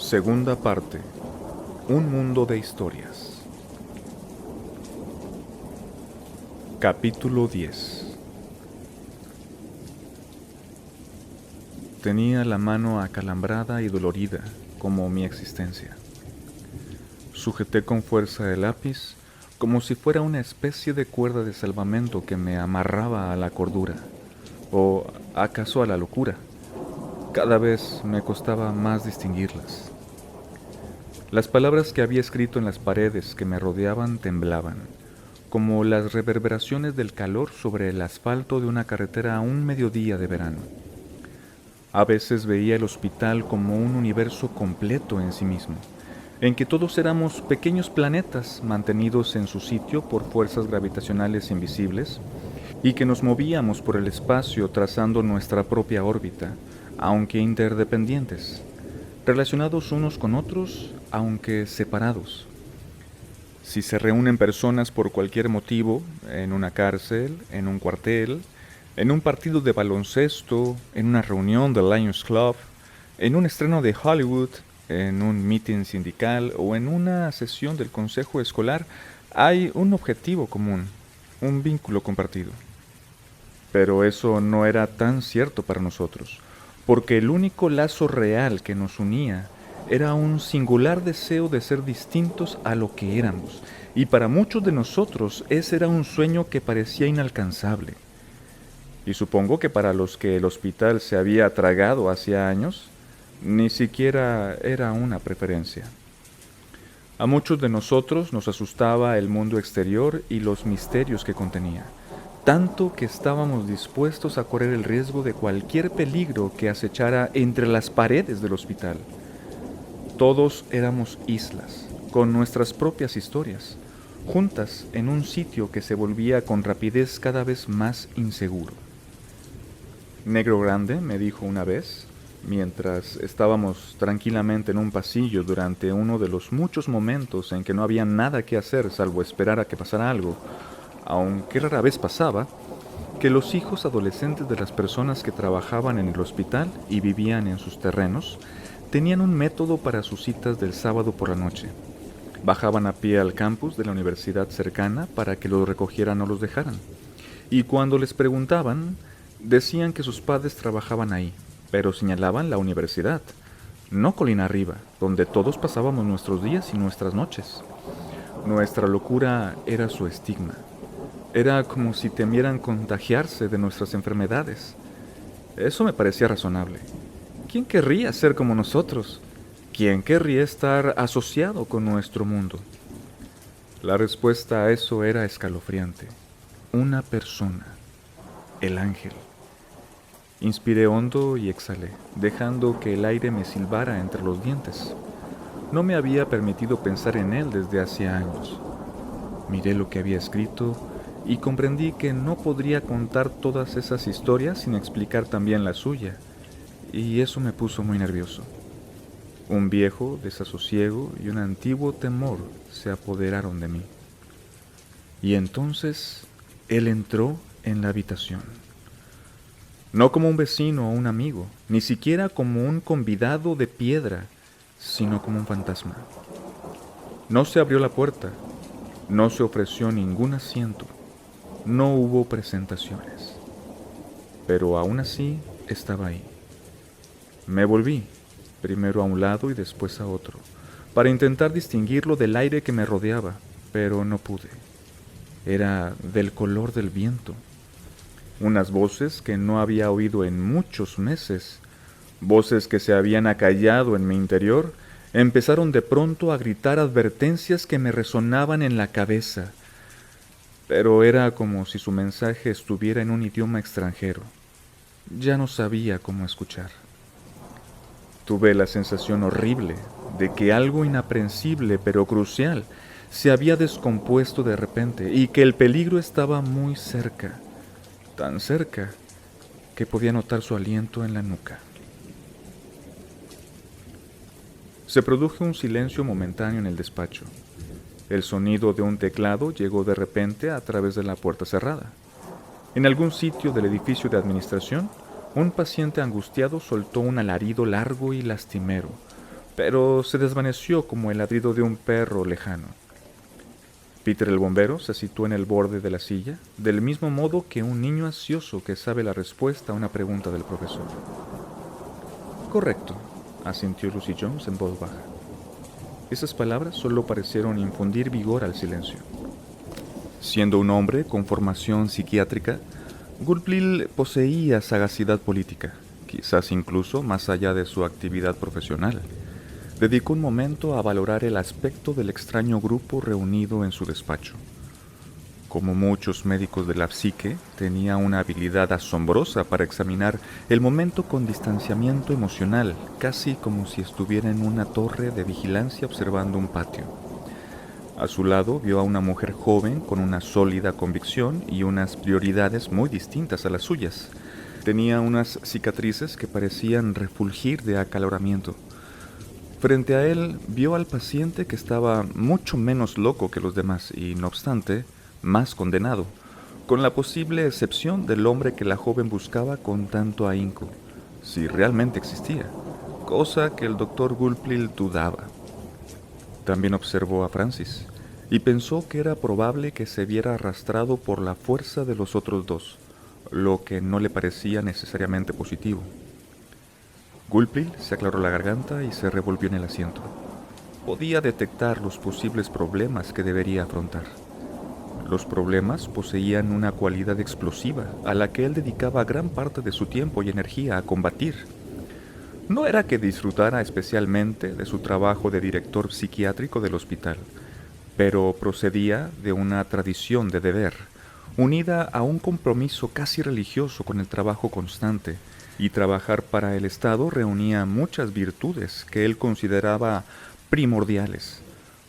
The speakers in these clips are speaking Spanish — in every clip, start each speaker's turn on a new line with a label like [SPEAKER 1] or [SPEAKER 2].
[SPEAKER 1] Segunda parte. Un mundo de historias. Capítulo 10. Tenía la mano acalambrada y dolorida, como mi existencia. Sujeté con fuerza el lápiz, como si fuera una especie de cuerda de salvamento que me amarraba a la cordura, o acaso a la locura. Cada vez me costaba más distinguirlas. Las palabras que había escrito en las paredes que me rodeaban temblaban, como las reverberaciones del calor sobre el asfalto de una carretera a un mediodía de verano. A veces veía el hospital como un universo completo en sí mismo, en que todos éramos pequeños planetas mantenidos en su sitio por fuerzas gravitacionales invisibles y que nos movíamos por el espacio trazando nuestra propia órbita, aunque interdependientes, relacionados unos con otros, aunque separados. Si se reúnen personas por cualquier motivo, en una cárcel, en un cuartel, en un partido de baloncesto, en una reunión del Lions Club, en un estreno de Hollywood, en un meeting sindical o en una sesión del consejo escolar, hay un objetivo común, un vínculo compartido. Pero eso no era tan cierto para nosotros, porque el único lazo real que nos unía era un singular deseo de ser distintos a lo que éramos, y para muchos de nosotros ese era un sueño que parecía inalcanzable. Y supongo que para los que el hospital se había tragado hacía años, ni siquiera era una preferencia. A muchos de nosotros nos asustaba el mundo exterior y los misterios que contenía, tanto que estábamos dispuestos a correr el riesgo de cualquier peligro que acechara entre las paredes del hospital. Todos éramos islas, con nuestras propias historias, juntas en un sitio que se volvía con rapidez cada vez más inseguro. Negro Grande me dijo una vez, mientras estábamos tranquilamente en un pasillo durante uno de los muchos momentos en que no había nada que hacer salvo esperar a que pasara algo, aunque rara vez pasaba, que los hijos adolescentes de las personas que trabajaban en el hospital y vivían en sus terrenos tenían un método para sus citas del sábado por la noche. Bajaban a pie al campus de la universidad cercana para que los recogieran o los dejaran. Y cuando les preguntaban, decían que sus padres trabajaban ahí, pero señalaban la universidad, no colina arriba, donde todos pasábamos nuestros días y nuestras noches. Nuestra locura era su estigma. Era como si temieran contagiarse de nuestras enfermedades. Eso me parecía razonable. ¿Quién querría ser como nosotros? ¿Quién querría estar asociado con nuestro mundo? La respuesta a eso era escalofriante. Una persona. El ángel. Inspiré hondo y exhalé, dejando que el aire me silbara entre los dientes. No me había permitido pensar en él desde hacía años. Miré lo que había escrito y comprendí que no podría contar todas esas historias sin explicar también la suya, y eso me puso muy nervioso. Un viejo desasosiego y un antiguo temor se apoderaron de mí. Y entonces él entró en la habitación. No como un vecino o un amigo, ni siquiera como un convidado de piedra, sino como un fantasma. No se abrió la puerta, no se ofreció ningún asiento, no hubo presentaciones. Pero aún así estaba ahí. Me volví, primero a un lado y después a otro, para intentar distinguirlo del aire que me rodeaba, pero no pude. Era del color del viento. Unas voces que no había oído en muchos meses, voces que se habían acallado en mi interior, empezaron de pronto a gritar advertencias que me resonaban en la cabeza, pero era como si su mensaje estuviera en un idioma extranjero. Ya no sabía cómo escuchar. Tuve la sensación horrible de que algo inaprensible pero crucial se había descompuesto de repente y que el peligro estaba muy cerca, tan cerca que podía notar su aliento en la nuca. Se produjo un silencio momentáneo en el despacho. El sonido de un teclado llegó de repente a través de la puerta cerrada. En algún sitio del edificio de administración, un paciente angustiado soltó un alarido largo y lastimero, pero se desvaneció como el ladrido de un perro lejano. Peter el bombero se situó en el borde de la silla, del mismo modo que un niño ansioso que sabe la respuesta a una pregunta del profesor. Correcto, asintió Lucy Jones en voz baja. Esas palabras solo parecieron infundir vigor al silencio. Siendo un hombre con formación psiquiátrica, Gulpilil poseía sagacidad política, quizás incluso más allá de su actividad profesional. Dedicó un momento a valorar el aspecto del extraño grupo reunido en su despacho. Como muchos médicos de la psique, tenía una habilidad asombrosa para examinar el momento con distanciamiento emocional, casi como si estuviera en una torre de vigilancia observando un patio. A su lado vio a una mujer joven con una sólida convicción y unas prioridades muy distintas a las suyas. Tenía unas cicatrices que parecían refulgir de acaloramiento. Frente a él vio al paciente que estaba mucho menos loco que los demás y, no obstante, más condenado, con la posible excepción del hombre que la joven buscaba con tanto ahínco, si realmente existía, cosa que el doctor Gulpilil dudaba. También observó a Francis y pensó que era probable que se viera arrastrado por la fuerza de los otros dos, lo que no le parecía necesariamente positivo. Gulpilil se aclaró la garganta y se revolvió en el asiento. Podía detectar los posibles problemas que debería afrontar. Los problemas poseían una cualidad explosiva a la que él dedicaba gran parte de su tiempo y energía a combatir. No era que disfrutara especialmente de su trabajo de director psiquiátrico del hospital, pero procedía de una tradición de deber, unida a un compromiso casi religioso con el trabajo constante, y trabajar para el Estado reunía muchas virtudes que él consideraba primordiales,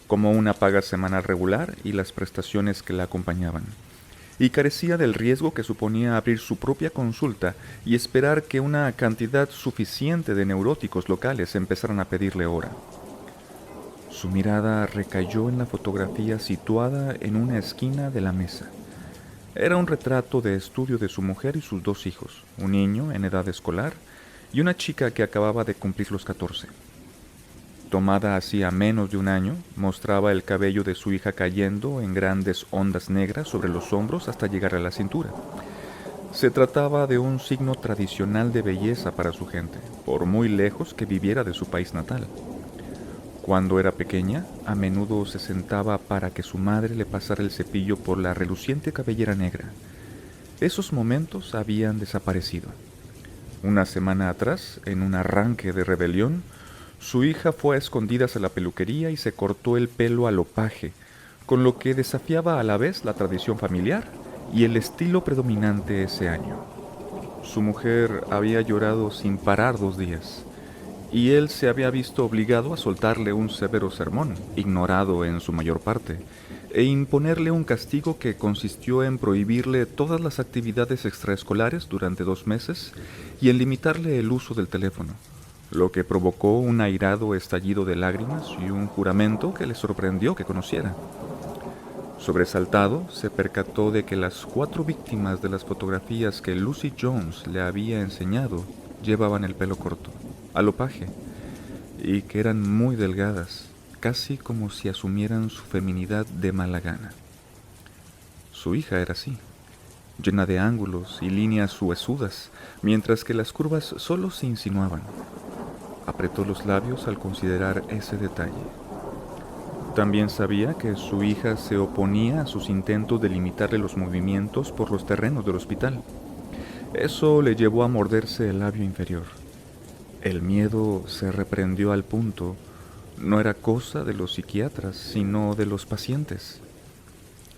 [SPEAKER 1] como una paga semanal regular y las prestaciones que la acompañaban, y carecía del riesgo que suponía abrir su propia consulta y esperar que una cantidad suficiente de neuróticos locales empezaran a pedirle hora. Su mirada recayó en la fotografía situada en una esquina de la mesa. Era un retrato de estudio de su mujer y sus dos hijos, un niño en edad escolar y una chica que acababa de cumplir los 14. Tomada hacía menos de un año, mostraba el cabello de su hija cayendo en grandes ondas negras sobre los hombros hasta llegar a la cintura. Se trataba de un signo tradicional de belleza para su gente, por muy lejos que viviera de su país natal. Cuando era pequeña, a menudo se sentaba para que su madre le pasara el cepillo por la reluciente cabellera negra. Esos momentos habían desaparecido. Una semana atrás, en un arranque de rebelión, su hija fue a escondidas a la peluquería y se cortó el pelo a lo paje, con lo que desafiaba a la vez la tradición familiar y el estilo predominante ese año. Su mujer había llorado sin parar 2 días, y él se había visto obligado a soltarle un severo sermón, ignorado en su mayor parte, e imponerle un castigo que consistió en prohibirle todas las actividades extraescolares durante 2 meses y en limitarle el uso del teléfono, lo que provocó un airado estallido de lágrimas y un juramento que le sorprendió que conociera. Sobresaltado, se percató de que las 4 víctimas de las fotografías que Lucy Jones le había enseñado llevaban el pelo corto, a lo paje, y que eran muy delgadas, casi como si asumieran su feminidad de mala gana. Su hija era así, llena de ángulos y líneas huesudas, mientras que las curvas solo se insinuaban. Apretó los labios al considerar ese detalle. También sabía que su hija se oponía a sus intentos de limitarle los movimientos por los terrenos del hospital. Eso le llevó a morderse el labio inferior. El miedo se reprendió al punto. No era cosa de los psiquiatras, sino de los pacientes.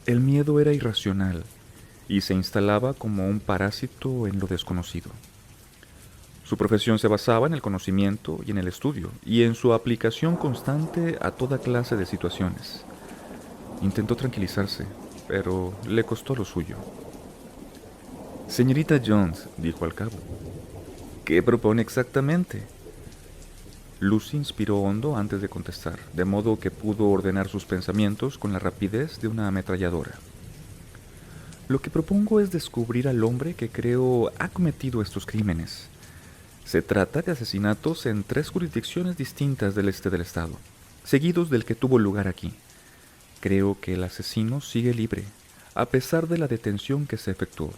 [SPEAKER 1] El miedo era irracional y se instalaba como un parásito en lo desconocido. Su profesión se basaba en el conocimiento y en el estudio, y en su aplicación constante a toda clase de situaciones. Intentó tranquilizarse, pero le costó lo suyo. Señorita Jones, dijo al cabo, ¿qué propone exactamente? Lucy inspiró hondo antes de contestar, de modo que pudo ordenar sus pensamientos con la rapidez de una ametralladora. Lo que propongo es descubrir al hombre que creo ha cometido estos crímenes. Se trata de asesinatos en 3 jurisdicciones distintas del este del estado, seguidos del que tuvo lugar aquí. Creo que el asesino sigue libre, a pesar de la detención que se efectuó.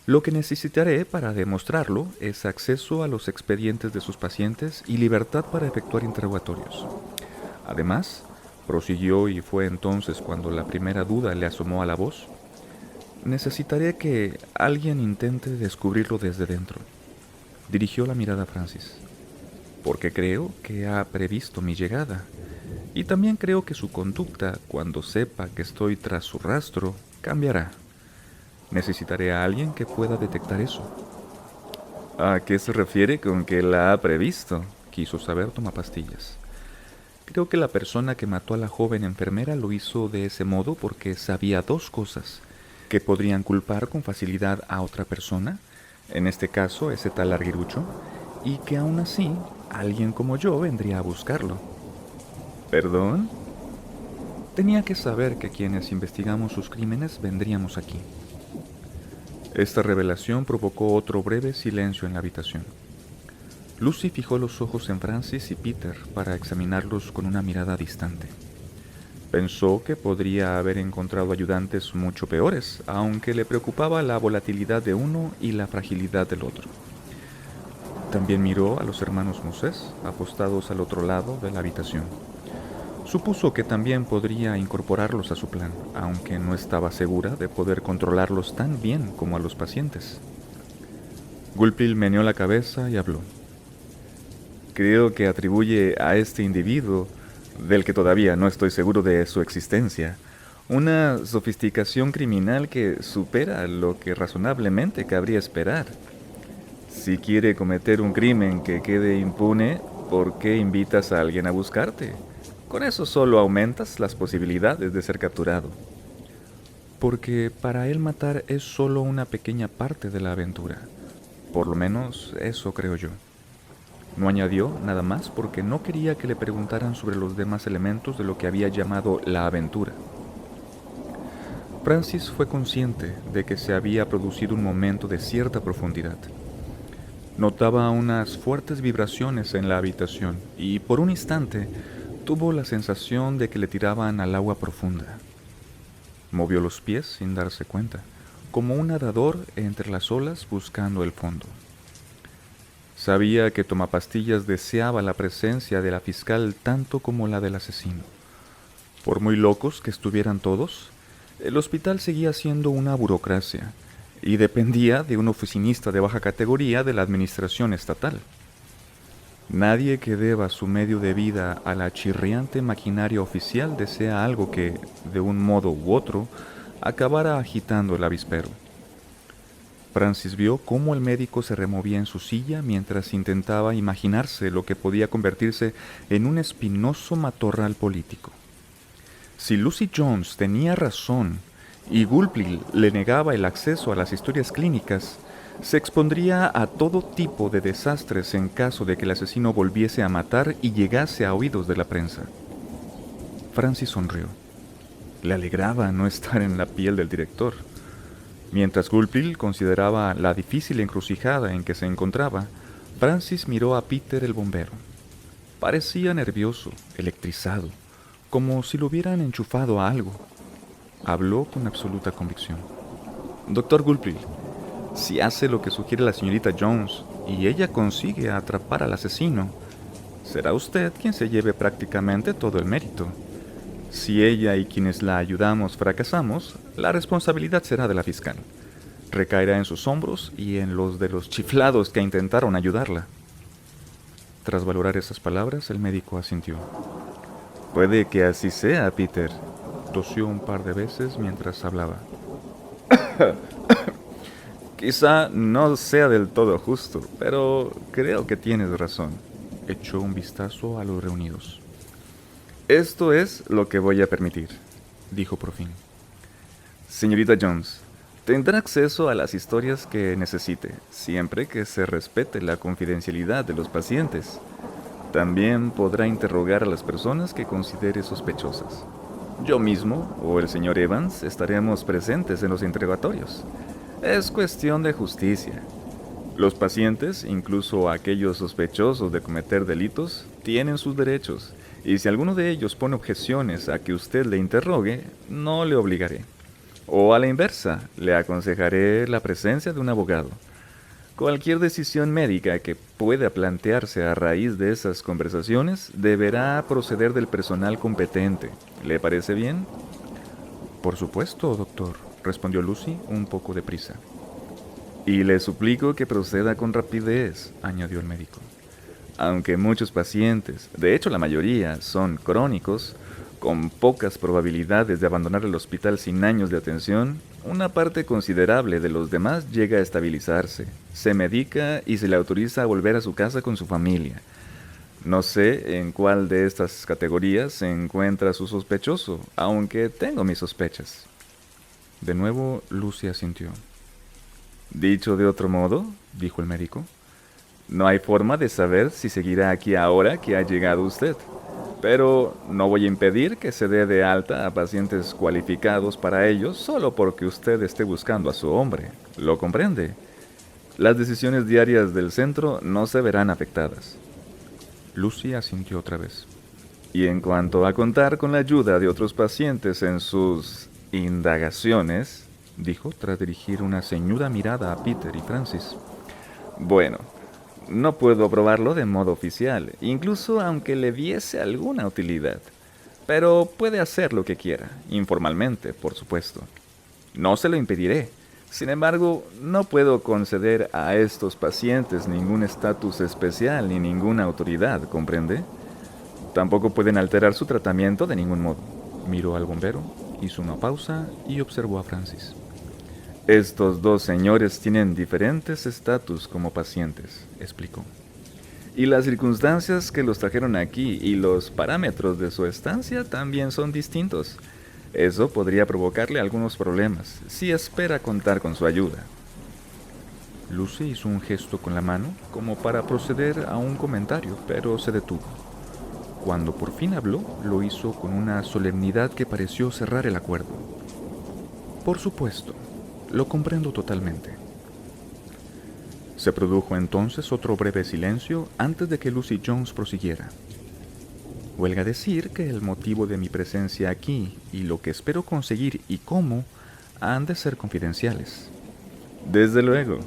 [SPEAKER 1] Lo que necesitaré para demostrarlo es acceso a los expedientes de sus pacientes y libertad para efectuar interrogatorios. Además, prosiguió, y fue entonces cuando la primera duda le asomó a la voz, necesitaré que alguien intente descubrirlo desde dentro. Dirigió la mirada a Francis, porque creo que ha previsto mi llegada, y también creo que su conducta, cuando sepa que estoy tras su rastro, cambiará. Necesitaré a alguien que pueda detectar eso. ¿A qué se refiere con que la ha previsto?, quiso saber Tomapastillas. Creo que la persona que mató a la joven enfermera lo hizo de ese modo porque sabía 2 cosas, que podrían culpar con facilidad a otra persona, en este caso ese tal Larguirucho, y que aún así alguien como yo vendría a buscarlo. ¿Perdón? Tenía que saber que quienes investigamos sus crímenes vendríamos aquí. Esta revelación provocó otro breve silencio en la habitación. Lucy fijó los ojos en Francis y Peter para examinarlos con una mirada distante. Pensó que podría haber encontrado ayudantes mucho peores, aunque le preocupaba la volatilidad de uno y la fragilidad del otro. También miró a los hermanos Moses, apostados al otro lado de la habitación. Supuso que también podría incorporarlos a su plan, aunque no estaba segura de poder controlarlos tan bien como a los pacientes. Gulpil meneó la cabeza y habló. Creo que atribuye a este individuo, del que todavía no estoy seguro de su existencia, una sofisticación criminal que supera lo que razonablemente cabría esperar. Si quiere cometer un crimen que quede impune, ¿por qué invitas a alguien a buscarte? Con eso solo aumentas las posibilidades de ser capturado. Porque para él matar es solo una pequeña parte de la aventura. Por lo menos eso creo yo. No añadió nada más porque no quería que le preguntaran sobre los demás elementos de lo que había llamado la aventura. Francis fue consciente de que se había producido un momento de cierta profundidad. Notaba unas fuertes vibraciones en la habitación y por un instante tuvo la sensación de que le tiraban al agua profunda. Movió los pies sin darse cuenta, como un nadador entre las olas buscando el fondo. Sabía que Tomapastillas deseaba la presencia de la fiscal tanto como la del asesino. Por muy locos que estuvieran todos, el hospital seguía siendo una burocracia y dependía de un oficinista de baja categoría de la administración estatal. Nadie que deba su medio de vida a la chirriante maquinaria oficial desea algo que, de un modo u otro, acabara agitando el avispero. Francis vio cómo el médico se removía en su silla mientras intentaba imaginarse lo que podía convertirse en un espinoso matorral político. Si Lucy Jones tenía razón y Gulpil le negaba el acceso a las historias clínicas, se expondría a todo tipo de desastres en caso de que el asesino volviese a matar y llegase a oídos de la prensa. Francis sonrió. Le alegraba no estar en la piel del director. Mientras Gulpil consideraba la difícil encrucijada en que se encontraba, Francis miró a Peter el bombero. Parecía nervioso, electrizado, como si lo hubieran enchufado a algo. Habló con absoluta convicción. Doctor Gulpil, si hace lo que sugiere la señorita Jones y ella consigue atrapar al asesino, será usted quien se lleve prácticamente todo el mérito. Si ella y quienes la ayudamos fracasamos, la responsabilidad será de la fiscal. Recaerá en sus hombros y en los de los chiflados que intentaron ayudarla. Tras valorar esas palabras, el médico asintió. Puede que así sea, Peter. Tosió un par de veces mientras hablaba. Quizá no sea del todo justo, pero creo que tienes razón. Echó un vistazo a los reunidos. Esto es lo que voy a permitir, dijo por fin. Señorita Jones, tendrá acceso a las historias que necesite, siempre que se respete la confidencialidad de los pacientes. También podrá interrogar a las personas que considere sospechosas. Yo mismo o el señor Evans estaremos presentes en los interrogatorios. Es cuestión de justicia. Los pacientes, incluso aquellos sospechosos de cometer delitos, tienen sus derechos, y si alguno de ellos pone objeciones a que usted le interrogue, no le obligaré. O a la inversa, le aconsejaré la presencia de un abogado. Cualquier decisión médica que pueda plantearse a raíz de esas conversaciones deberá proceder del personal competente. ¿Le parece bien? Por supuesto, doctor, respondió Lucy un poco deprisa. Y le suplico que proceda con rapidez, añadió el médico. Aunque muchos pacientes, de hecho la mayoría, son crónicos, con pocas probabilidades de abandonar el hospital sin años de atención, una parte considerable de los demás llega a estabilizarse, se medica y se le autoriza a volver a su casa con su familia. No sé en cuál de estas categorías se encuentra su sospechoso, aunque tengo mis sospechas. De nuevo, Lucy asintió. Dicho de otro modo, dijo el médico, no hay forma de saber si seguirá aquí ahora que ha llegado usted. Pero no voy a impedir que se dé de alta a pacientes cualificados para ello solo porque usted esté buscando a su hombre. ¿Lo comprende? Las decisiones diarias del centro no se verán afectadas. Lucy asintió otra vez. Y en cuanto a contar con la ayuda de otros pacientes en sus indagaciones, dijo tras dirigir una ceñuda mirada a Peter y Francis. Bueno, no puedo probarlo de modo oficial, incluso aunque le diese alguna utilidad. Pero puede hacer lo que quiera, informalmente, por supuesto. No se lo impediré. Sin embargo, no puedo conceder a estos pacientes ningún estatus especial ni ninguna autoridad, ¿comprende? Tampoco pueden alterar su tratamiento de ningún modo. Miró al bombero, hizo una pausa y observó a Francis. Estos dos señores tienen diferentes estatus como pacientes, explicó. Y las circunstancias que los trajeron aquí y los parámetros de su estancia también son distintos. Eso podría provocarle algunos problemas, si espera contar con su ayuda. Lucy hizo un gesto con la mano como para proceder a un comentario, pero se detuvo. Cuando por fin habló, lo hizo con una solemnidad que pareció cerrar el acuerdo. Por supuesto. Lo comprendo totalmente. Se produjo entonces otro breve silencio antes de que Lucy Jones prosiguiera. Huelga decir que el motivo de mi presencia aquí y lo que espero conseguir y cómo han de ser confidenciales. Desde luego.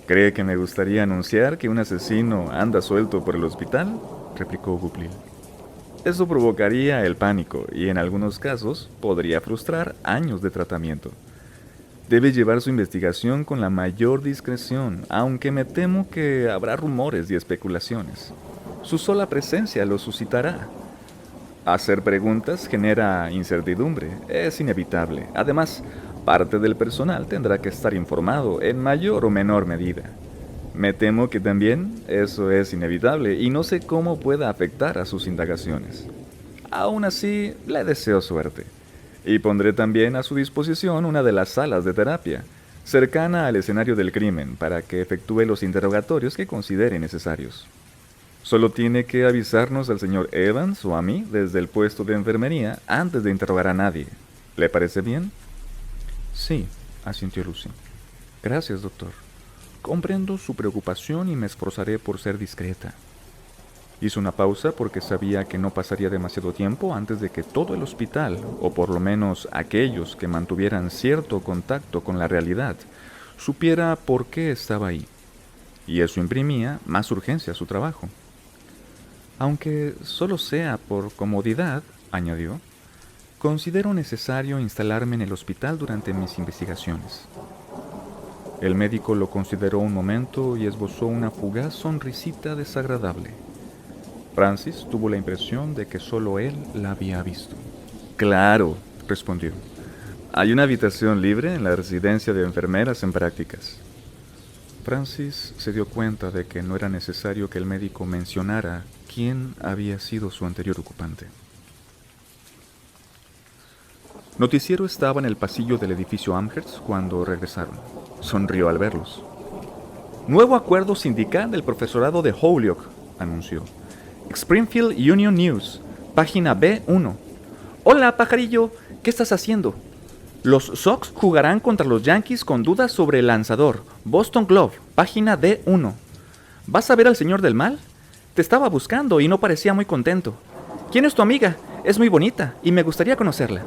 [SPEAKER 1] ¿Cree que me gustaría anunciar que un asesino anda suelto por el hospital?, replicó Goupil. Eso provocaría el pánico y en algunos casos podría frustrar años de tratamiento. Debe llevar su investigación con la mayor discreción, aunque me temo que habrá rumores y especulaciones. Su sola presencia lo suscitará. Hacer preguntas genera incertidumbre, es inevitable. Además, parte del personal tendrá que estar informado en mayor o menor medida. Me temo que también eso es inevitable y no sé cómo pueda afectar a sus indagaciones. Aún así, le deseo suerte. Y pondré también a su disposición una de las salas de terapia, cercana al escenario del crimen, para que efectúe los interrogatorios que considere necesarios. Solo tiene que avisarnos al señor Evans o a mí desde el puesto de enfermería antes de interrogar a nadie. ¿Le parece bien? Sí, asintió Lucy. Gracias, doctor. Comprendo su preocupación y me esforzaré por ser discreta. Hizo una pausa porque sabía que no pasaría demasiado tiempo antes de que todo el hospital, o por lo menos aquellos que mantuvieran cierto contacto con la realidad, supiera por qué estaba ahí. Y eso imprimía más urgencia a su trabajo. Aunque solo sea por comodidad, añadió, considero necesario instalarme en el hospital durante mis investigaciones. El médico lo consideró un momento y esbozó una fugaz sonrisita desagradable. Francis tuvo la impresión de que solo él la había visto. Claro, respondió. Hay una habitación libre en la residencia de enfermeras en prácticas. Francis se dio cuenta de que no era necesario que el médico mencionara quién había sido su anterior ocupante. Noticiero estaba en el pasillo del edificio Amherst cuando regresaron. Sonrió al verlos. Nuevo acuerdo sindical del profesorado de Holyoke, anunció. Springfield Union News, página B1. Hola, pajarillo, ¿qué estás haciendo? Los Sox jugarán contra los Yankees con dudas sobre el lanzador. Boston Globe, página D1. ¿Vas a ver al señor del mal? Te estaba buscando y no parecía muy contento. ¿Quién es tu amiga? Es muy bonita y me gustaría conocerla.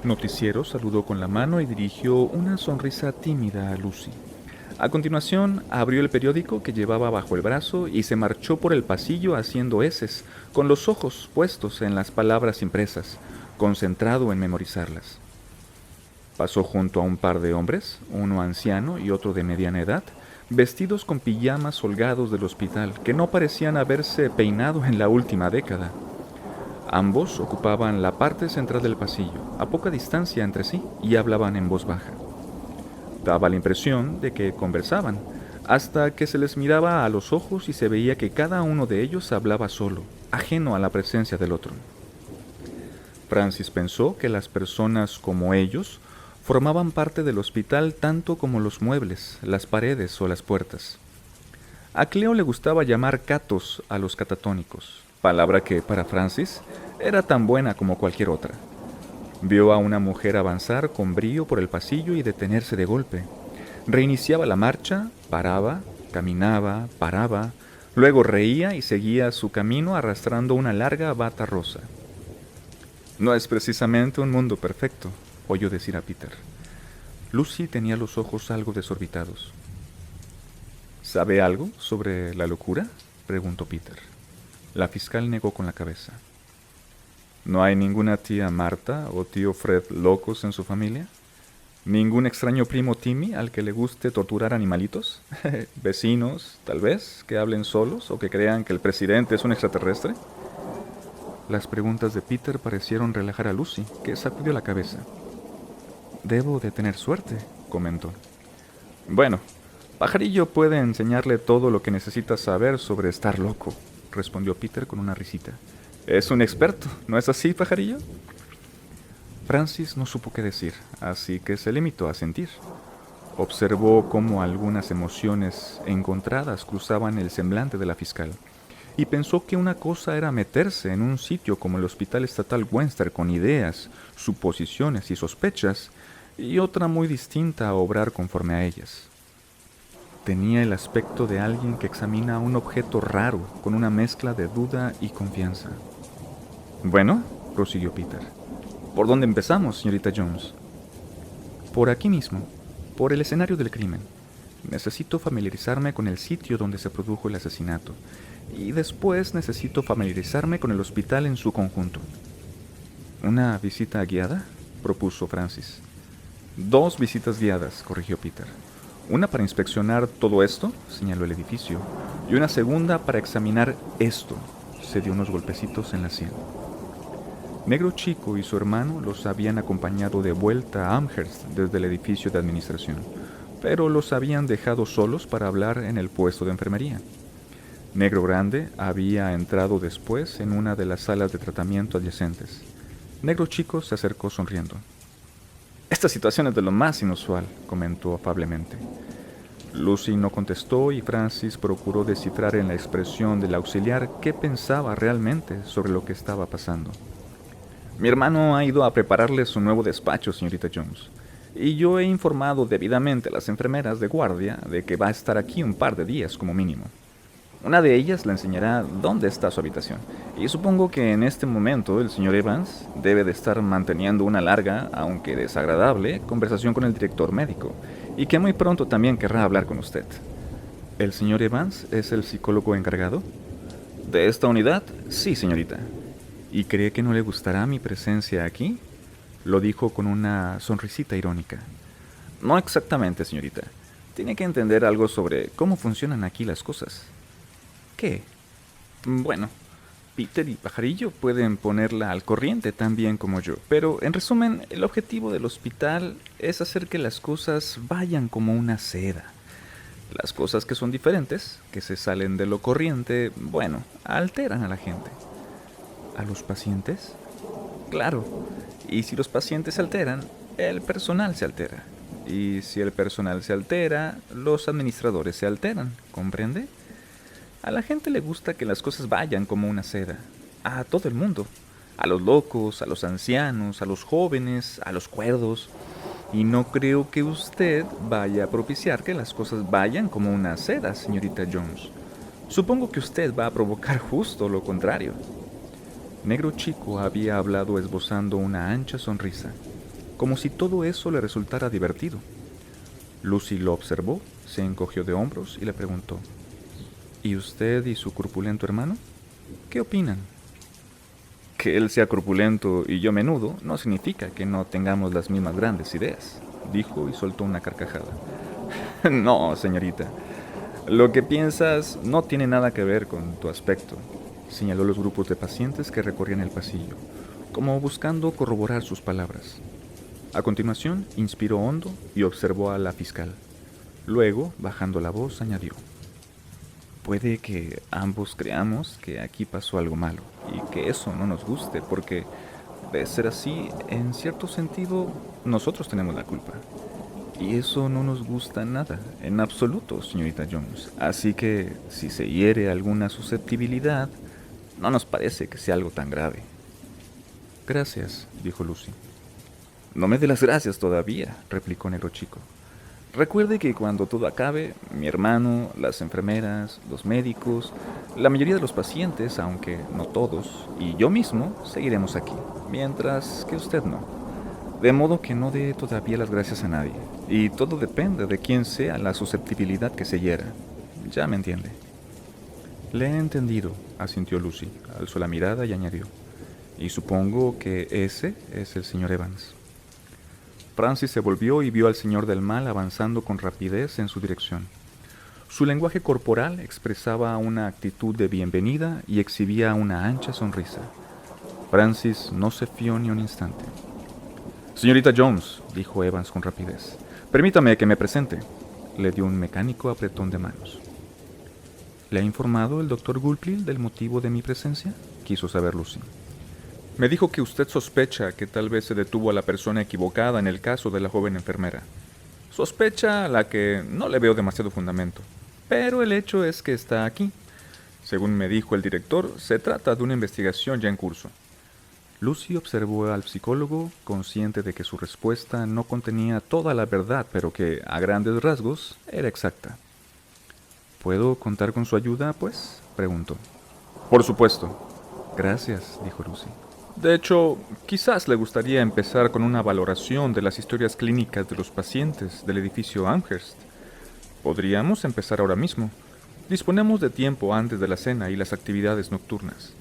[SPEAKER 1] Noticiero saludó con la mano y dirigió una sonrisa tímida a Lucy. A continuación, abrió el periódico que llevaba bajo el brazo y se marchó por el pasillo haciendo eses, con los ojos puestos en las palabras impresas, concentrado en memorizarlas. Pasó junto a un par de hombres, uno anciano y otro de mediana edad, vestidos con pijamas holgados del hospital, que no parecían haberse peinado en la última década. Ambos ocupaban la parte central del pasillo, a poca distancia entre sí, y hablaban en voz baja. Daba la impresión de que conversaban, hasta que se les miraba a los ojos y se veía que cada uno de ellos hablaba solo, ajeno a la presencia del otro. Francis pensó que las personas como ellos formaban parte del hospital tanto como los muebles, las paredes o las puertas. A Cleo le gustaba llamar catos a los catatónicos, palabra que para Francis era tan buena como cualquier otra. Vio a una mujer avanzar con brío por el pasillo y detenerse de golpe. Reiniciaba la marcha, paraba, caminaba, paraba, luego reía y seguía su camino arrastrando una larga bata rosa. No es precisamente un mundo perfecto, oyó decir a Peter. Lucy tenía los ojos algo desorbitados. ¿Sabe algo sobre la locura?, preguntó Peter. La fiscal negó con la cabeza. ¿No hay ninguna tía Marta o tío Fred locos en su familia? ¿Ningún extraño primo Timmy al que le guste torturar animalitos? ¿Vecinos, tal vez, que hablen solos o que crean que el presidente es un extraterrestre? Las preguntas de Peter parecieron relajar a Lucy, que sacudió la cabeza. Debo de tener suerte, comentó. Bueno, Pajarillo puede enseñarle todo lo que necesita saber sobre estar loco, respondió Peter con una risita. Es un experto, ¿no es así, Pajarillo? Francis no supo qué decir, así que se limitó a sentir. Observó cómo algunas emociones encontradas cruzaban el semblante de la fiscal, y pensó que una cosa era meterse en un sitio como el Hospital Estatal Webster con ideas, suposiciones y sospechas, y otra muy distinta obrar conforme a ellas. Tenía el aspecto de alguien que examina un objeto raro con una mezcla de duda y confianza. Bueno, prosiguió Peter, ¿por dónde empezamos, señorita Jones? Por aquí mismo, por el escenario del crimen. Necesito familiarizarme con el sitio donde se produjo el asesinato, y después necesito familiarizarme con el hospital en su conjunto. ¿Una visita guiada?, propuso Francis. 2 visitas guiadas, corrigió Peter. Una para inspeccionar todo esto, señaló el edificio, y una segunda para examinar esto, se dio unos golpecitos en la sien. Negro Chico y su hermano los habían acompañado de vuelta a Amherst desde el edificio de administración, pero los habían dejado solos para hablar en el puesto de enfermería. Negro Grande había entrado después en una de las salas de tratamiento adyacentes. Negro Chico se acercó sonriendo. Esta situación es de lo más inusual, comentó afablemente. Lucy no contestó y Francis procuró descifrar en la expresión del auxiliar qué pensaba realmente sobre lo que estaba pasando. Mi hermano ha ido a prepararle su nuevo despacho, señorita Jones, y yo he informado debidamente a las enfermeras de guardia de que va a estar aquí un par de días como mínimo. Una de ellas le enseñará dónde está su habitación, y supongo que en este momento el señor Evans debe de estar manteniendo una larga, aunque desagradable, conversación con el director médico, y que muy pronto también querrá hablar con usted. ¿El señor Evans es el psicólogo encargado? ¿De esta unidad? Sí, señorita. ¿Y cree que no le gustará mi presencia aquí? Lo dijo con una sonrisita irónica. No exactamente, señorita. Tiene que entender algo sobre cómo funcionan aquí las cosas. ¿Qué? Bueno, Peter y Pajarillo pueden ponerla al corriente tan bien como yo, pero en resumen, el objetivo del hospital es hacer que las cosas vayan como una seda. Las cosas que son diferentes, que se salen de lo corriente, bueno, alteran a la gente. ¿A los pacientes? Claro, y si los pacientes se alteran, el personal se altera. Y si el personal se altera, los administradores se alteran, ¿comprende? A la gente le gusta que las cosas vayan como una seda. A todo el mundo. a los locos, a los ancianos, a los jóvenes, a los cuerdos. Y no creo que usted vaya a propiciar que las cosas vayan como una seda, señorita Jones. Supongo que usted va a provocar justo lo contrario. Negro Chico había hablado esbozando una ancha sonrisa, como si todo eso le resultara divertido. Lucy lo observó, se encogió de hombros y le preguntó: ¿Y usted y su corpulento hermano? ¿Qué opinan? Que él sea corpulento y yo menudo no significa que no tengamos las mismas grandes ideas, dijo y soltó una carcajada. No, señorita, lo que piensas no tiene nada que ver con tu aspecto, señaló los grupos de pacientes que recorrían el pasillo, como buscando corroborar sus palabras. A continuación, inspiró hondo y observó a la fiscal. Luego, bajando la voz, añadió: puede que ambos creamos que aquí pasó algo malo y que eso no nos guste, porque, de ser así, en cierto sentido, nosotros tenemos la culpa. Y eso no nos gusta nada, en absoluto, señorita Jones. Así que, si se hiere alguna susceptibilidad, no nos parece que sea algo tan grave. Gracias, dijo Lucy. No me dé las gracias todavía, replicó Negro Chico. Recuerde que cuando todo acabe, mi hermano, las enfermeras, los médicos, la mayoría de los pacientes, aunque no todos, y yo mismo, seguiremos aquí, mientras que usted no. De modo que no dé todavía las gracias a nadie, y todo depende de quién sea la susceptibilidad que se hiera. Ya me entiende. Le he entendido, asintió Lucy, alzó la mirada y añadió: y supongo que ese es el señor Evans. Francis se volvió y vio al señor del mal avanzando con rapidez en su dirección. Su lenguaje corporal expresaba una actitud de bienvenida y exhibía una ancha sonrisa. Francis no se fió ni un instante. Señorita Jones, dijo Evans con rapidez, permítame que me presente. Le dio un mecánico apretón de manos. ¿Le ha informado el doctor Gulpil del motivo de mi presencia?, quiso saber Lucy. Me dijo que usted sospecha que tal vez se detuvo a la persona equivocada en el caso de la joven enfermera. Sospecha a la que no le veo demasiado fundamento, pero el hecho es que está aquí. Según me dijo el director, se trata de una investigación ya en curso. Lucy observó al psicólogo, consciente de que su respuesta no contenía toda la verdad, pero que, a grandes rasgos, era exacta. ¿Puedo contar con su ayuda, pues?, preguntó. Por supuesto. Gracias, dijo Lucy. De hecho, quizás le gustaría empezar con una valoración de las historias clínicas de los pacientes del edificio Amherst. Podríamos empezar ahora mismo. Disponemos de tiempo antes de la cena y las actividades nocturnas.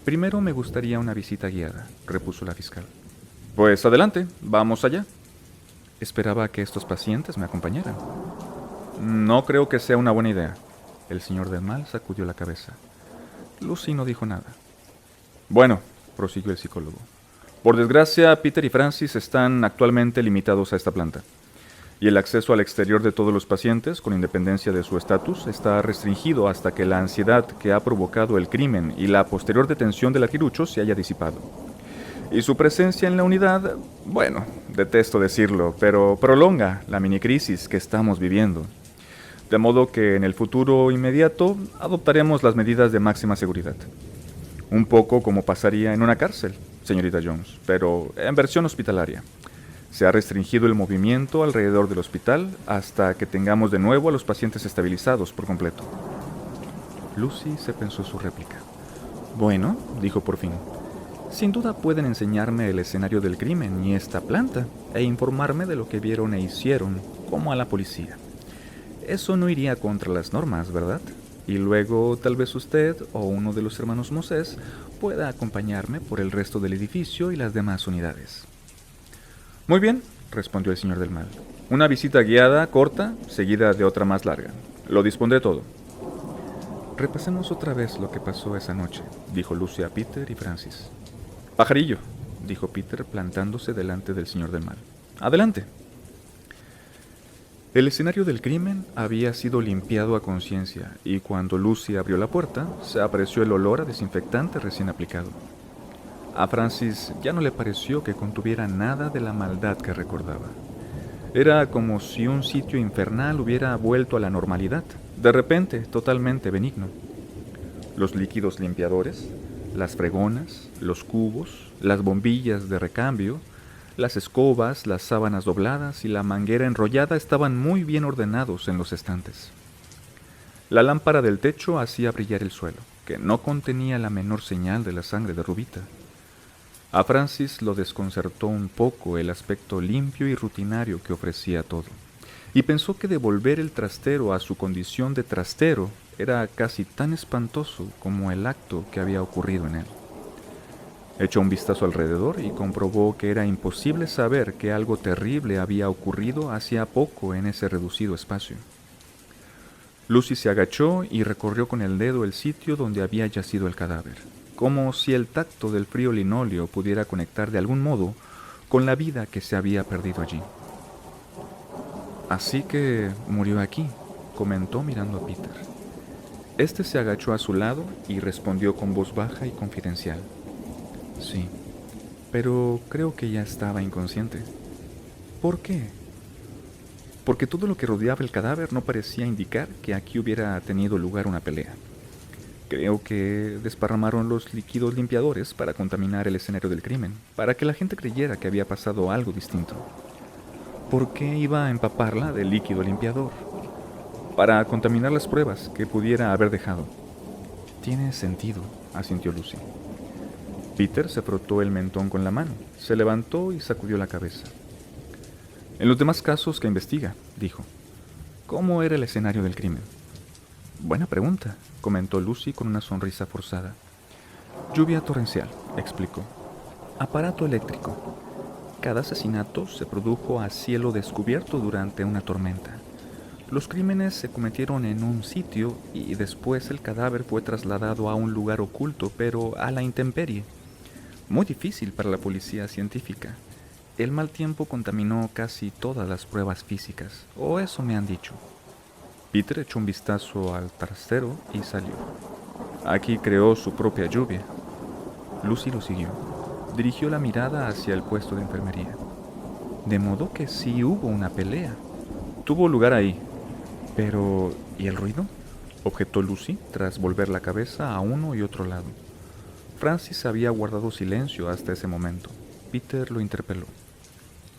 [SPEAKER 1] Primero me gustaría una visita guiada, repuso la fiscal. Pues adelante, vamos allá. Esperaba que estos pacientes me acompañaran. No creo que sea una buena idea. El señor del mal sacudió la cabeza. Lucy no dijo nada. Bueno, prosiguió el psicólogo. Por desgracia, Peter y Francis están actualmente limitados a esta planta, y el acceso al exterior de todos los pacientes, con independencia de su estatus, está restringido hasta que la ansiedad que ha provocado el crimen y la posterior detención del aguilucho se haya disipado. Y su presencia en la unidad, bueno, detesto decirlo, pero prolonga la minicrisis que estamos viviendo. De modo que en el futuro inmediato adoptaremos las medidas de máxima seguridad. Un poco como pasaría en una cárcel, señorita Jones, pero en versión hospitalaria. Se ha restringido el movimiento alrededor del hospital hasta que tengamos de nuevo a los pacientes estabilizados por completo. Lucy se pensó su réplica. Bueno, dijo por fin, sin duda pueden enseñarme el escenario del crimen y esta planta, e informarme de lo que vieron e hicieron, como a la policía. Eso no iría contra las normas, ¿verdad? Y luego tal vez usted o uno de los hermanos Moses pueda acompañarme por el resto del edificio y las demás unidades. Muy bien, respondió el señor del mal. Una visita guiada, corta, seguida de otra más larga. Lo dispondré todo. Repasemos otra vez lo que pasó esa noche, dijo Lucy a Peter y Francis. Pajarillo, dijo Peter plantándose delante del señor del mal. Adelante. El escenario del crimen había sido limpiado a conciencia y cuando Lucy abrió la puerta, se apreció el olor a desinfectante recién aplicado. A Francis ya no le pareció que contuviera nada de la maldad que recordaba. Era como si un sitio infernal hubiera vuelto a la normalidad, de repente totalmente benigno. Los líquidos limpiadores, Las fregonas, los cubos, las bombillas de recambio, las escobas, las sábanas dobladas y la manguera enrollada estaban muy bien ordenados en los estantes. La lámpara del techo hacía brillar el suelo, que no contenía la menor señal de la sangre de Rubita. A Francis lo desconcertó un poco el aspecto limpio y rutinario que ofrecía todo, y pensó que devolver el trastero a su condición de trastero era casi tan espantoso como el acto que había ocurrido en él. Echó un vistazo alrededor y comprobó que era imposible saber que algo terrible había ocurrido hacía poco en ese reducido espacio. Lucy se agachó y recorrió con el dedo el sitio donde había yacido el cadáver, como si el tacto del frío linóleo pudiera conectar de algún modo con la vida que se había perdido allí. Así que murió aquí, comentó mirando a Peter. Este se agachó a su lado y respondió con voz baja y confidencial. Sí, pero creo que ya estaba inconsciente. ¿Por qué? Porque todo lo que rodeaba el cadáver no parecía indicar que aquí hubiera tenido lugar una pelea. Creo que desparramaron los líquidos limpiadores para contaminar el escenario del crimen, para que la gente creyera que había pasado algo distinto. ¿Por qué iba a empaparla de líquido limpiador? Para contaminar las pruebas que pudiera haber dejado. Tiene sentido, asintió Lucy. Peter se frotó el mentón con la mano, se levantó y sacudió la cabeza. En los demás casos que investiga, dijo. ¿Cómo era el escenario del crimen? Buena pregunta, comentó Lucy con una sonrisa forzada. Lluvia torrencial, explicó. Aparato eléctrico. Cada asesinato se produjo a cielo descubierto durante una tormenta. Los crímenes se cometieron en un sitio y después el cadáver fue trasladado a un lugar oculto, pero a la intemperie. Muy difícil para la policía científica. El mal tiempo contaminó casi todas las pruebas físicas, o eso me han dicho. Peter echó un vistazo al trastero y salió. Aquí creó su propia lluvia. Lucy lo siguió. Dirigió la mirada hacia el puesto de enfermería. De modo que sí hubo una pelea. Tuvo lugar ahí. Pero, ¿y el ruido?, objetó Lucy tras volver la cabeza a uno y otro lado. Francis había guardado silencio hasta ese momento. Peter lo interpeló.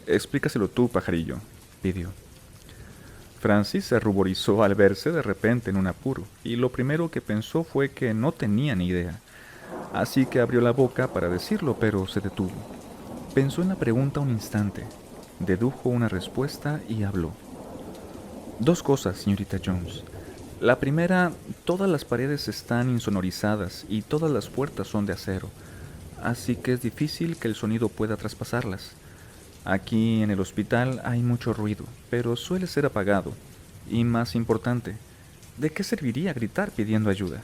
[SPEAKER 1] Explícaselo tú, pajarillo, pidió. Francis se ruborizó al verse de repente en un apuro, y lo primero que pensó fue que no tenía ni idea. Así que abrió la boca para decirlo, pero se detuvo. Pensó en la pregunta un instante, dedujo una respuesta y habló. Dos cosas, señorita Jones. La primera, todas las paredes están insonorizadas y todas las puertas son de acero, así que es difícil que el sonido pueda traspasarlas. Aquí en el hospital hay mucho ruido, pero suele ser apagado. Y más importante, ¿de qué serviría gritar pidiendo ayuda?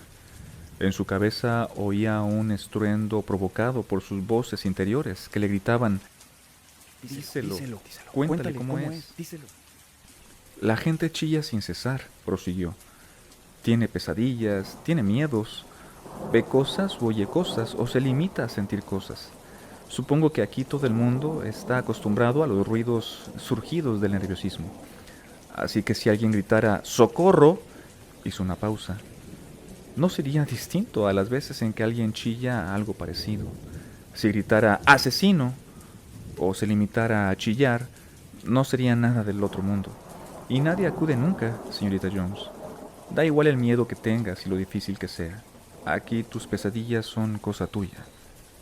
[SPEAKER 1] En su cabeza oía un estruendo provocado por sus voces interiores que le gritaban: díselo, cuéntale cómo es. Díselo. La gente chilla sin cesar, prosiguió. Tiene pesadillas, tiene miedos, ve cosas o oye cosas o se limita a sentir cosas. Supongo que aquí todo el mundo está acostumbrado a los ruidos surgidos del nerviosismo. Así que si alguien gritara ¡socorro!, hizo una pausa. No sería distinto a las veces en que alguien chilla algo parecido. Si gritara ¡asesino!, o se limitara a chillar, no sería nada del otro mundo. Y nadie acude nunca, señorita Jones. Da igual el miedo que tengas y lo difícil que sea. Aquí tus pesadillas son cosa tuya.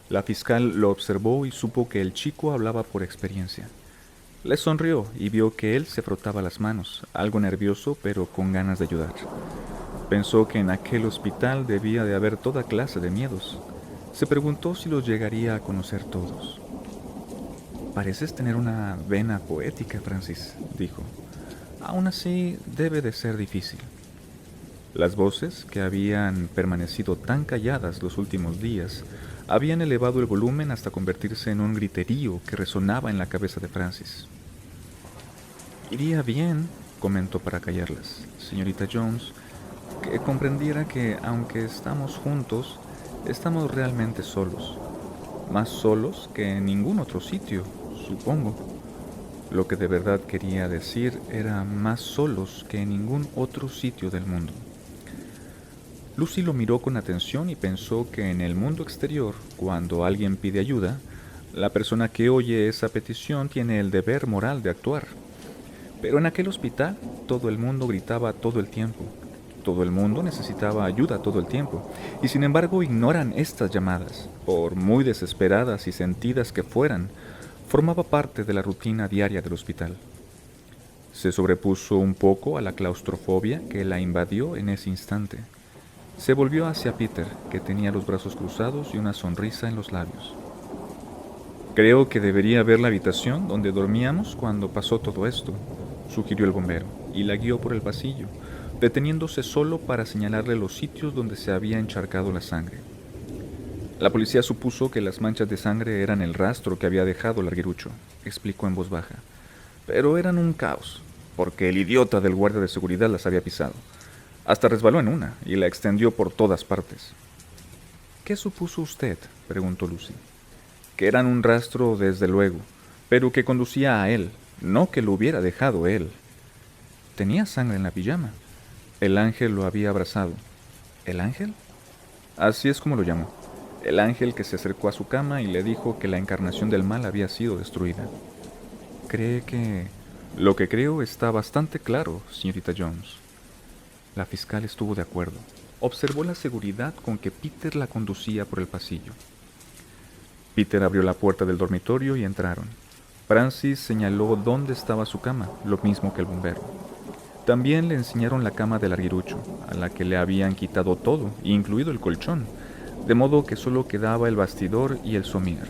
[SPEAKER 1] La fiscal lo observó y supo que el chico hablaba por experiencia. Le sonrió y vio que él se frotaba las manos, algo nervioso pero con ganas de ayudar. Pensó que en aquel hospital debía de haber toda clase de miedos. Se preguntó si los llegaría a conocer todos. Pareces tener una vena poética, Francis, dijo. Aún así, debe de ser difícil. Las voces, que habían permanecido tan calladas los últimos días, habían elevado el volumen hasta convertirse en un griterío que resonaba en la cabeza de Francis. Iría bien, comentó para callarlas, señorita Jones, que comprendiera que, aunque estamos juntos, estamos realmente solos. Más solos que en ningún otro sitio, supongo. Lo que de verdad quería decir era más solos que en ningún otro sitio del mundo. Lucy lo miró con atención y pensó que en el mundo exterior, cuando alguien pide ayuda, la persona que oye esa petición tiene el deber moral de actuar. Pero en aquel hospital todo el mundo gritaba todo el tiempo. Todo el mundo necesitaba ayuda todo el tiempo, y sin embargo ignoran estas llamadas, por muy desesperadas y sentidas que fueran, formaba parte de la rutina diaria del hospital. Se sobrepuso un poco a la claustrofobia que la invadió en ese instante. Se volvió hacia Peter, que tenía los brazos cruzados y una sonrisa en los labios. Creo que debería ver la habitación donde dormíamos cuando pasó todo esto, sugirió el bombero, y la guió por el pasillo, deteniéndose solo para señalarle los sitios donde se había encharcado la sangre. La policía supuso que las manchas de sangre eran el rastro que había dejado el larguirucho, explicó en voz baja, pero eran un caos, porque el idiota del guardia de seguridad las había pisado. Hasta resbaló en una y la extendió por todas partes. ¿Qué supuso usted?, preguntó Lucy. Que eran un rastro, desde luego, pero que conducía a él, no que lo hubiera dejado él. Tenía sangre en la pijama. El ángel lo había abrazado. ¿El ángel? Así es como lo llamó. El ángel que se acercó a su cama y le dijo que la encarnación del mal había sido destruida. ¿Cree que...? Lo que creo está bastante claro, señorita Jones. La fiscal estuvo de acuerdo. Observó la seguridad con que Peter la conducía por el pasillo. Peter abrió la puerta del dormitorio y entraron. Francis señaló dónde estaba su cama, lo mismo que el bombero. También le enseñaron la cama del larguirucho, a la que le habían quitado todo, incluido el colchón, de modo que solo quedaba el bastidor y el somier.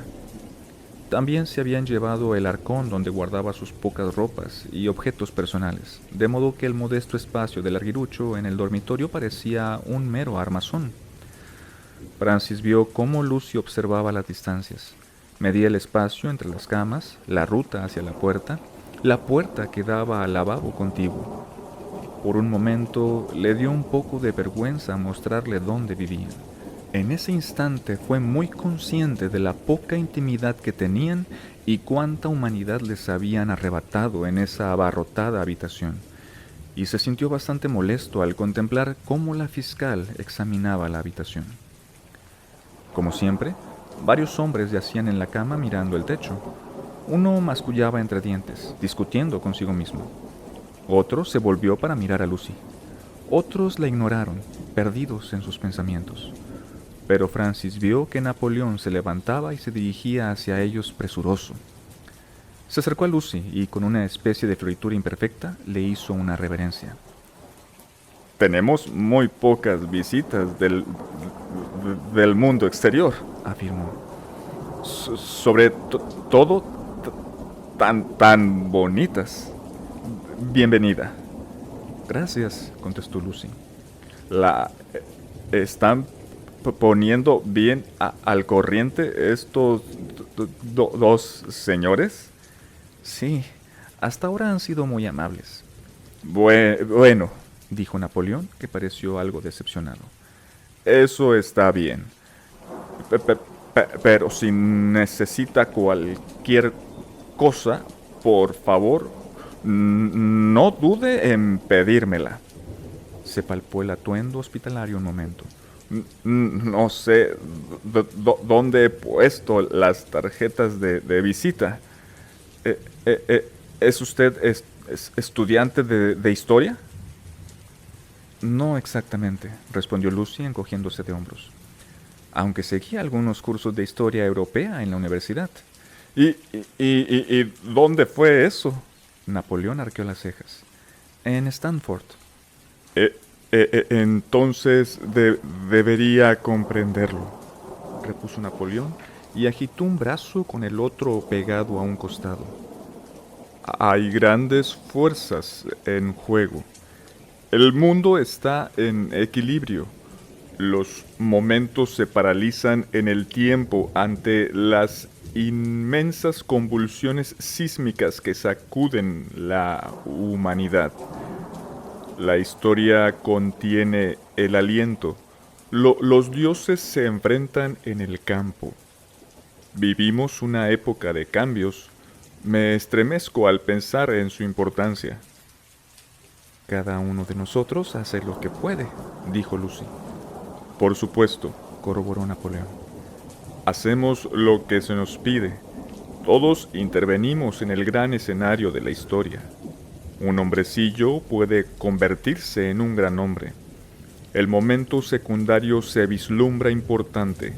[SPEAKER 1] También se habían llevado el arcón donde guardaba sus pocas ropas y objetos personales, de modo que el modesto espacio del larguirucho en el dormitorio parecía un mero armazón. Francis vio cómo Lucy observaba las distancias. Medía el espacio entre las camas, la ruta hacia la puerta que daba al lavabo contiguo. Por un momento le dio un poco de vergüenza mostrarle dónde vivían. En ese instante fue muy consciente de la poca intimidad que tenían y cuánta humanidad les habían arrebatado en esa abarrotada habitación, y se sintió bastante molesto al contemplar cómo la fiscal examinaba la habitación. Como siempre, varios hombres yacían en la cama mirando el techo. Uno mascullaba entre dientes, discutiendo consigo mismo. Otro se volvió para mirar a Lucy. Otros la ignoraron, perdidos en sus pensamientos. Pero Francis vio que Napoleón se levantaba y se dirigía hacia ellos presuroso. Se acercó a Lucy y, con una especie de floritura imperfecta, le hizo una reverencia. Tenemos muy pocas visitas del mundo exterior, afirmó. Sobre todo tan bonitas. Bienvenida. Gracias, contestó Lucy. ¿La están poniendo bien al corriente estos dos señores? Sí, hasta ahora han sido muy amables. Bueno, dijo Napoleón, que pareció algo decepcionado. Eso está bien. Pero si necesita cualquier cosa, por favor, no dude en pedírmela. Se palpó el atuendo hospitalario un momento. No sé dónde he puesto las tarjetas de visita. ¿Es usted estudiante de historia? No exactamente, respondió Lucy encogiéndose de hombros, aunque seguía algunos cursos de historia europea en la universidad. ¿Y dónde fue eso? Napoleón arqueó las cejas. En Stanford. Entonces debería comprenderlo, repuso Napoleón y agitó un brazo con el otro pegado a un costado. Hay grandes fuerzas en juego. El mundo está en equilibrio. Los momentos se paralizan en el tiempo ante las inmensas convulsiones sísmicas que sacuden la humanidad. La historia contiene el aliento. Los dioses se enfrentan en el campo. Vivimos una época de cambios. Me estremezco al pensar en su importancia. Cada uno de nosotros hace lo que puede, dijo Lucy. Por supuesto, corroboró Napoleón. Hacemos lo que se nos pide. Todos intervenimos en el gran escenario de la historia. Un hombrecillo puede convertirse en un gran hombre. El momento secundario se vislumbra importante.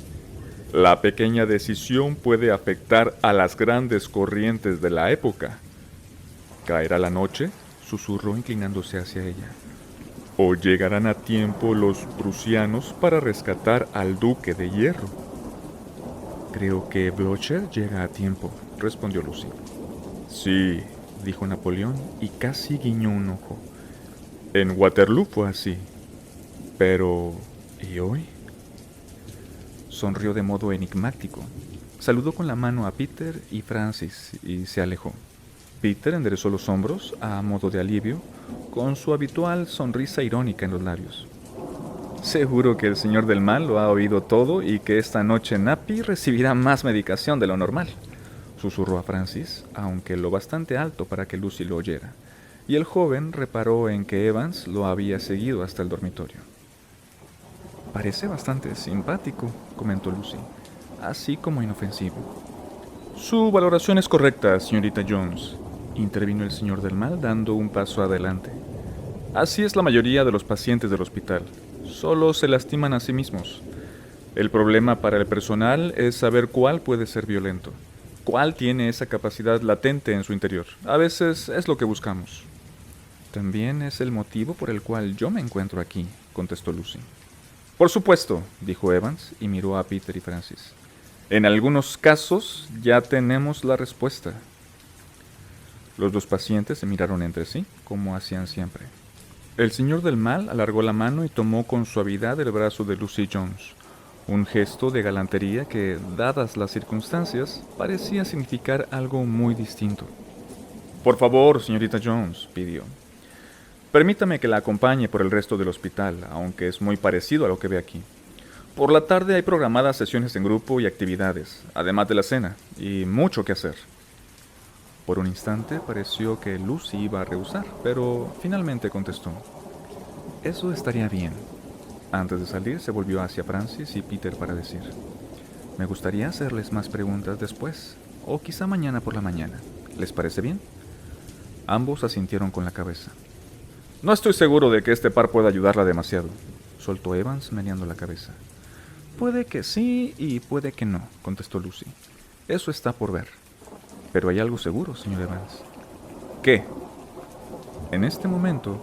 [SPEAKER 1] La pequeña decisión puede afectar a las grandes corrientes de la época. ¿Caerá la noche?, susurró inclinándose hacia ella. ¿O llegarán a tiempo los prusianos para rescatar al duque de Hierro? Creo que Blücher llega a tiempo, respondió Lucy. Sí, dijo Napoleón y casi guiñó un ojo. En Waterloo fue así. Pero... ¿y hoy? Sonrió de modo enigmático. Saludó con la mano a Peter y Francis y se alejó. Peter enderezó los hombros, a modo de alivio, con su habitual sonrisa irónica en los labios. Seguro que el señor del mal lo ha oído todo y que esta noche Nappy recibirá más medicación de lo normal, susurró a Francis, aunque lo bastante alto para que Lucy lo oyera, y el joven reparó en que Evans lo había seguido hasta el dormitorio. Parece bastante simpático, comentó Lucy, así como inofensivo. Su valoración es correcta, señorita Jones, intervino el señor del mal dando un paso adelante. Así es la mayoría de los pacientes del hospital. Solo se lastiman a sí mismos. El problema para el personal es saber cuál puede ser violento, cuál tiene esa capacidad latente en su interior. A veces es lo que buscamos. También es el motivo por el cual yo me encuentro aquí, contestó Lucy. Por supuesto, dijo Evans y miró a Peter y Francis. En algunos casos ya tenemos la respuesta. Los dos pacientes se miraron entre sí, como hacían siempre. El señor del mal alargó la mano y tomó con suavidad el brazo de Lucy Jones, un gesto de galantería que, dadas las circunstancias, parecía significar algo muy distinto. Por favor, señorita Jones, pidió. Permítame que la acompañe por el resto del hospital, aunque es muy parecido a lo que ve aquí. Por la tarde hay programadas sesiones en grupo y actividades, además de la cena, y mucho que hacer. Por un instante pareció que Lucy iba a rehusar, pero finalmente contestó. Eso estaría bien. Antes de salir se volvió hacia Francis y Peter para decir. Me gustaría hacerles más preguntas después, o quizá mañana por la mañana. ¿Les parece bien? Ambos asintieron con la cabeza. No estoy seguro de que este par pueda ayudarla demasiado, soltó Evans meneando la cabeza. Puede que sí y puede que no, contestó Lucy. Eso está por ver. Pero hay algo seguro, señor Evans. ¿Qué? En este momento,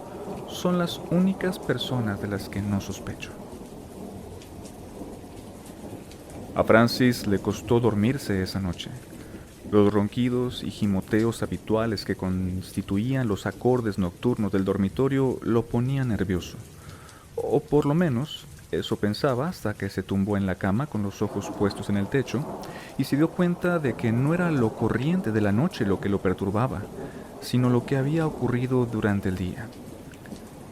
[SPEAKER 1] son las únicas personas de las que no sospecho. A Francis le costó dormirse esa noche. Los ronquidos y gimoteos habituales que constituían los acordes nocturnos del dormitorio lo ponían nervioso. O por lo menos, eso pensaba hasta que se tumbó en la cama con los ojos puestos en el techo y se dio cuenta de que no era lo corriente de la noche lo que lo perturbaba, sino lo que había ocurrido durante el día.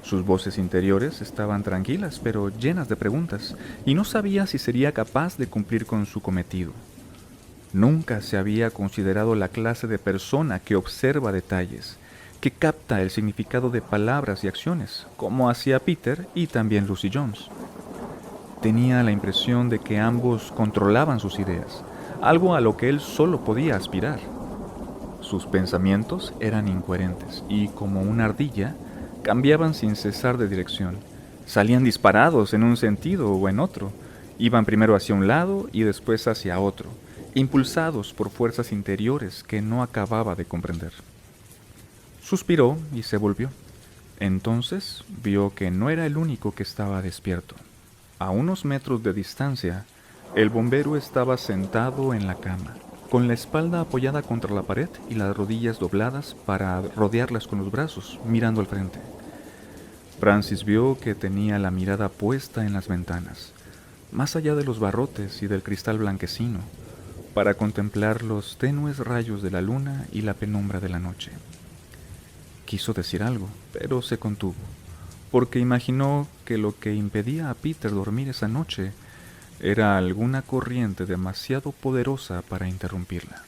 [SPEAKER 1] Sus voces interiores estaban tranquilas, pero llenas de preguntas, y no sabía si sería capaz de cumplir con su cometido. Nunca se había considerado la clase de persona que observa detalles, que capta el significado de palabras y acciones, como hacía Peter y también Lucy Jones. Tenía la impresión de que ambos controlaban sus ideas, algo a lo que él solo podía aspirar. Sus pensamientos eran incoherentes y, como una ardilla, cambiaban sin cesar de dirección. Salían disparados en un sentido o en otro, iban primero hacia un lado y después hacia otro, impulsados por fuerzas interiores que no acababa de comprender. Suspiró y se volvió. Entonces vio que no era el único que estaba despierto. A unos metros de distancia, el bombero estaba sentado en la cama, con la espalda apoyada contra la pared y las rodillas dobladas para rodearlas con los brazos, mirando al frente. Francis vio que tenía la mirada puesta en las ventanas, más allá de los barrotes y del cristal blanquecino, para contemplar los tenues rayos de la luna y la penumbra de la noche. Quiso decir algo, pero se contuvo, porque imaginó que lo que impedía a Peter dormir esa noche era alguna corriente demasiado poderosa para interrumpirla.